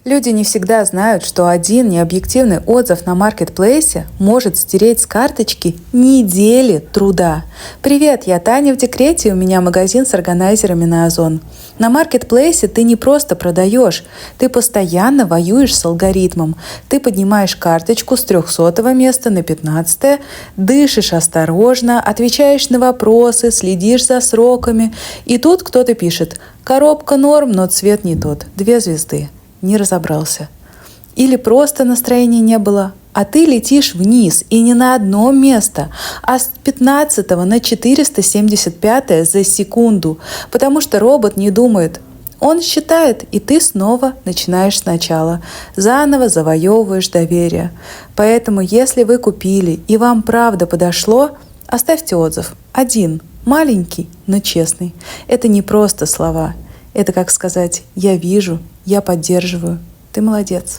Люди не всегда знают, что один необъективный отзыв на маркетплейсе может стереть с карточки недели труда. Привет, я Таня в декрете, у меня магазин с органайзерами на Озон. На маркетплейсе ты не просто продаешь, ты постоянно воюешь с алгоритмом. Ты поднимаешь карточку с 300 места на 15, дышишь осторожно, отвечаешь на вопросы, следишь за сроками. И тут кто-то пишет: коробка норм, но цвет не тот, 2 звезды. Не разобрался. Или просто настроения не было, а ты летишь вниз и не на одно место, а с 15 на 475 за секунду, потому что робот не думает. Он считает, и ты снова начинаешь сначала. Заново завоевываешь доверие. Поэтому, если вы купили и вам правда подошло, оставьте отзыв. Один, маленький, но честный. Это не просто слова. Это как сказать: «Я вижу, я поддерживаю, ты молодец».